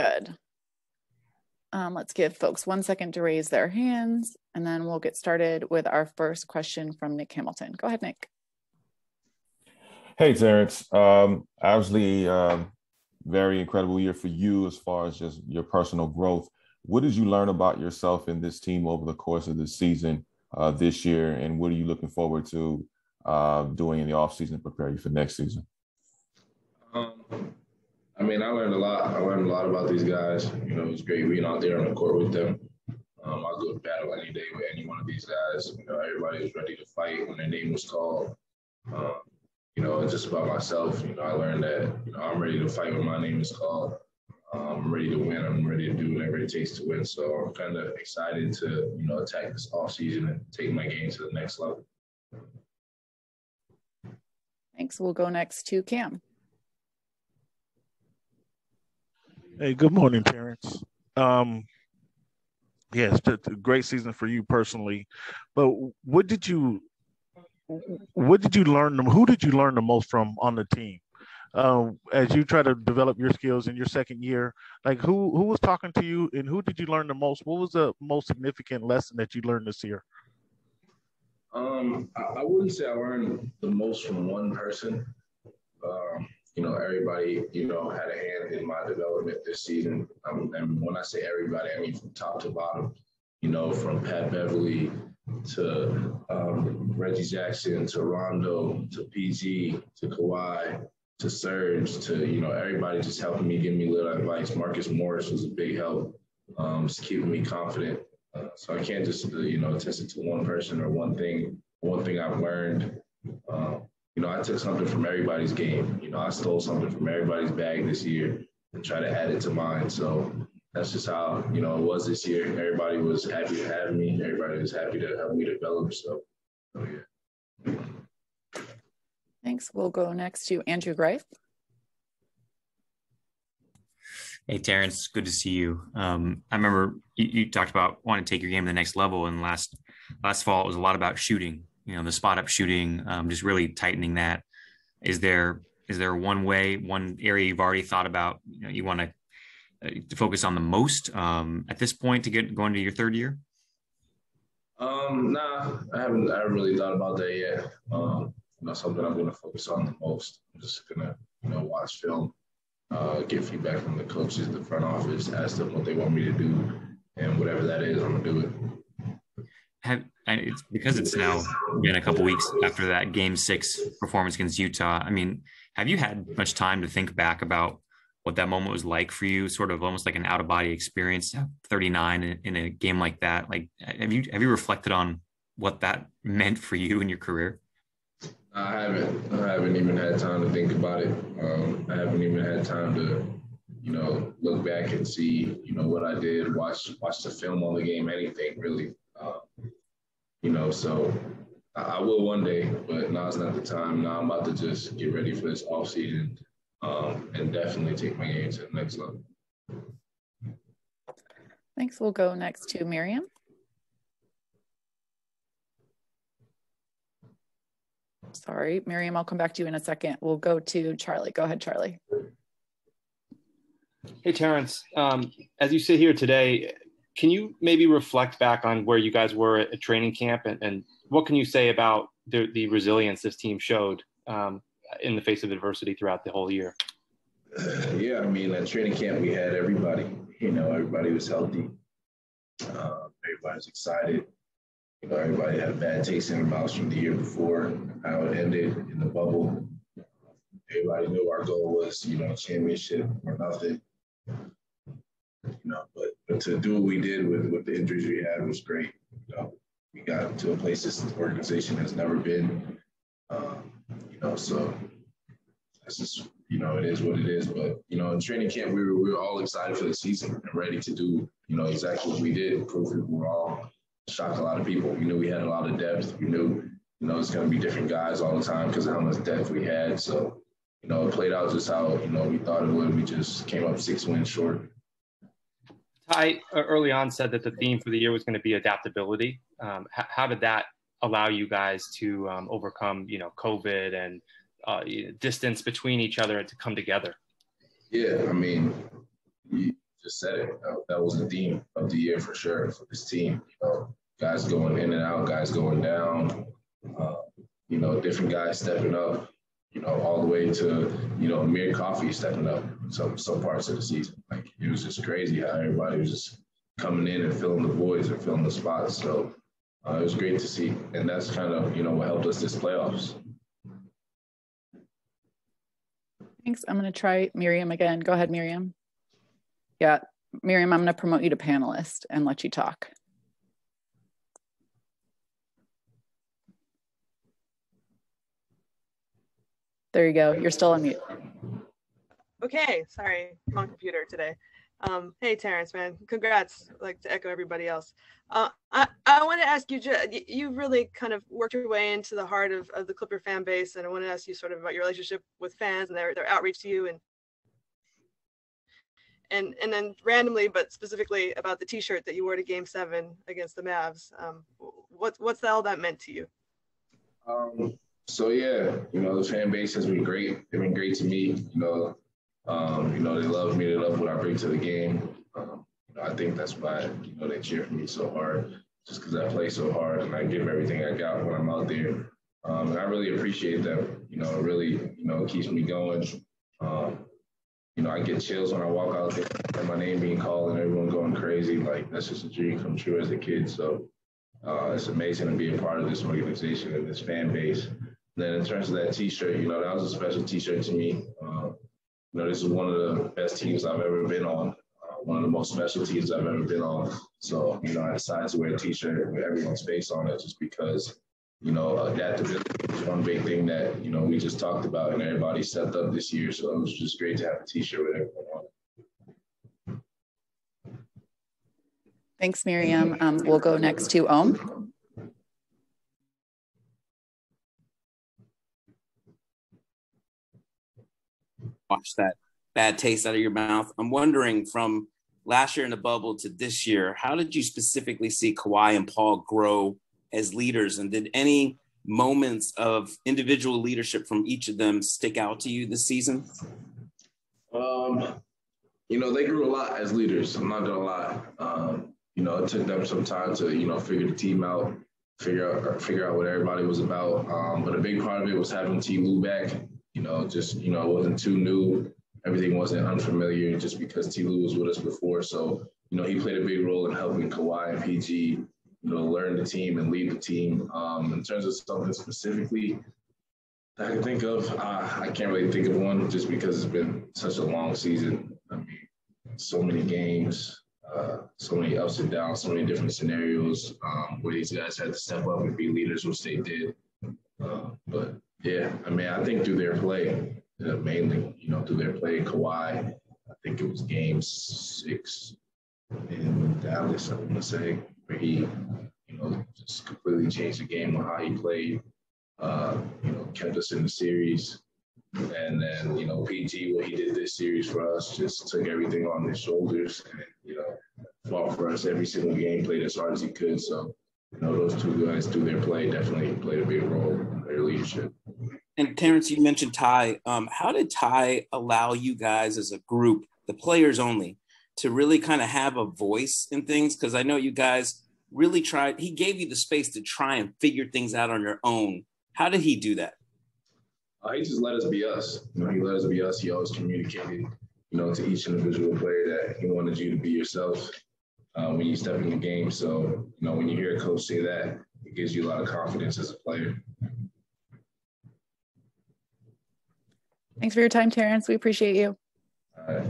good. Let's give folks 1 second to raise their hands, and then we'll get started with our first question from Nick Hamilton. Go ahead, Nick. Hey, Terance. Obviously, very incredible year for you as far as just your personal growth. What did you learn about yourself and this team over the course of the season this year, and what are you looking forward to doing in the offseason to prepare you for next season? I mean, I learned a lot. I learned a lot about these guys. You know, it was great being out there on the court with them. I'll go to battle any day with any one of these guys. You know, everybody was ready to fight when their name was called. You know, it's just about myself. You know, I learned that, you know, I'm ready to fight when my name is called. I'm ready to win. I'm ready to do whatever it takes to win. So I'm kind of excited to, you know, attack this offseason and take my game to the next level. Thanks. We'll go next to Cam. Hey, good morning, Terance. Yes, a great season for you personally. But what did you learn? Who did you learn the most from on the team as you try to develop your skills in your second year? Like who was talking to you, and who did you learn the most? What was the most significant lesson that you learned this year? I wouldn't say I learned the most from one person. You know, everybody, you know, had a hand in my development this season. And when I say everybody, I mean from top to bottom, you know, from Pat Beverly to Reggie Jackson to Rondo to PG to Kawhi to Serge to, you know, everybody just helping me, giving me little advice. Marcus Morris was a big help, just keeping me confident. So I can't just, you know, attest it to one person or one thing. One thing I've learned, you know, I took something from everybody's game. You know, I stole something from everybody's bag this year and try to add it to mine. So that's just how, you know, it was this year. Everybody was happy to have me. Everybody was happy to help me develop. So yeah. Thanks. We'll go next to Andrew Greif. Hey, Terance, good to see you. I remember you talked about wanting to take your game to the next level, and last fall it was a lot about shooting. You know, the spot up shooting, just really tightening that. Is there one area you've already thought about, you know, you want to focus on the most at this point to get going to your third year? Nah, I haven't really thought about that yet. You know, something I'm going to focus on the most. I'm just going to, you know, watch film, get feedback from the coaches, the front office, ask them what they want me to do, and whatever that is, I'm going to do it. It's because it's now been a couple weeks after that Game 6 performance against Utah. I mean, have you had much time to think back about what that moment was like for you? Sort of almost like an out of body experience, 39 in a game like that. Like, have you reflected on what that meant for you in your career? I haven't even had time to think about it. I haven't even had time to, you know, look back and see, you know, what I did, watch the film on the game, anything really. You know, so I will one day, but now's not the time. Now I'm about to just get ready for this offseason and definitely take my game to the next level. Thanks. We'll go next to Miriam. Sorry, Miriam, I'll come back to you in a second. We'll go to Charlie. Go ahead, Charlie. Hey, Terance. As you sit here today, can you maybe reflect back on where you guys were at training camp and what can you say about the resilience this team showed in the face of adversity throughout the whole year? Yeah, I mean, at training camp, we had everybody. You know, everybody was healthy. Everybody was excited. You know, everybody had a bad taste in their mouths from the year before, how it ended in the bubble. Everybody knew our goal was, you know, championship or nothing. You know, but to do what we did with the injuries we had was great. You know, we got to a place this organization has never been. You know, so that's just, you know, it is what it is. But, you know, in training camp, we were all excited for the season and ready to do, you know, exactly what we did, prove people wrong, shock a lot of people. We knew we had a lot of depth. We knew, you know, it's going to be different guys all the time because of how much depth we had. So, you know, it played out just how, you know, we thought it would. We just came up 6 wins short. Ty early on said that the theme for the year was going to be adaptability. How did that allow you guys to overcome, you know, COVID and distance between each other and to come together? Yeah, I mean, said it. That was the theme of the year for sure for this team. Guys going in and out, guys going down, different guys stepping up, all the way to, Amir Coffee stepping up some parts of the season. Like, it was just crazy how everybody was just coming in and filling the voids and filling the spots. So it was great to see. And that's kind of, what helped us this playoffs. Thanks. I'm going to try Miriam again. Go ahead, Miriam. Yeah, Miriam, I'm going to promote you to panelist and let you talk. There you go. You're still on mute. Okay, sorry, I'm on computer today. Hey, Terance, man, congrats. I'd like to echo everybody else. I want to ask you, you've really kind of worked your way into the heart of the Clipper fan base, and I want to ask you sort of about your relationship with fans and their outreach to you, and then randomly, but specifically about the T-shirt that you wore to Game 7 against the Mavs. What's all that meant to you? So yeah, the fan base has been great. They've been great to me. They love me. They love what I bring to the game. I think that's why, they cheer for me so hard, just because I play so hard and I give everything I got when I'm out there. And I really appreciate that. It really, keeps me going. I get chills when I walk out there and my name being called and everyone going crazy. Like, that's just a dream come true as a kid. So it's amazing to be a part of this organization and this fan base. And then in terms of that T-shirt, that was a special T-shirt to me. This is one of the best teams I've ever been on, one of the most special teams I've ever been on. So, I decided to wear a T-shirt with everyone's face on it just because, adaptability is one big thing that, we just talked about and everybody stepped up this year. So it was just great to have a T-shirt with everyone on it. Thanks, Miriam. We'll go next to Om. Wash that bad taste out of your mouth. I'm wondering, from last year in the bubble to this year, how did you specifically see Kawhi and Paul grow as leaders? And did any moments of individual leadership from each of them stick out to you this season? They grew a lot as leaders. I'm not gonna lie. It took them some time to, figure the team out, figure out what everybody was about. But a big part of it was having T. Lue back. It wasn't too new. Everything wasn't unfamiliar just because T. Lue was with us before. So, he played a big role in helping Kawhi and PG, learn the team and lead the team. In terms of something specifically that I can think of, I can't really think of one just because it's been such a long season. I mean, so many games, so many ups and downs, so many different scenarios where these guys had to step up and be leaders, which they did. But yeah, I think through their play, mainly, through their play, Kawhi, I think it was Game 6 in Dallas, I want to say, where he, just completely changed the game on how he played, kept us in the series. And then, PG, what he did this series for us, just took everything on his shoulders and, fought for us every single game, played as hard as he could. So, those two guys through their play definitely played a big role in their leadership. And Terance, you mentioned Ty. How did Ty allow you guys as a group, the players only, to really kind of have a voice in things? Because I know you guys really tried. He gave you the space to try and figure things out on your own. How did he do that? He just let us be us. He let us be us. He always communicated, to each individual player that he wanted you to be yourself when you step in the game. So, when you hear a coach say that, it gives you a lot of confidence as a player. Thanks for your time, Terance. We appreciate you. All right.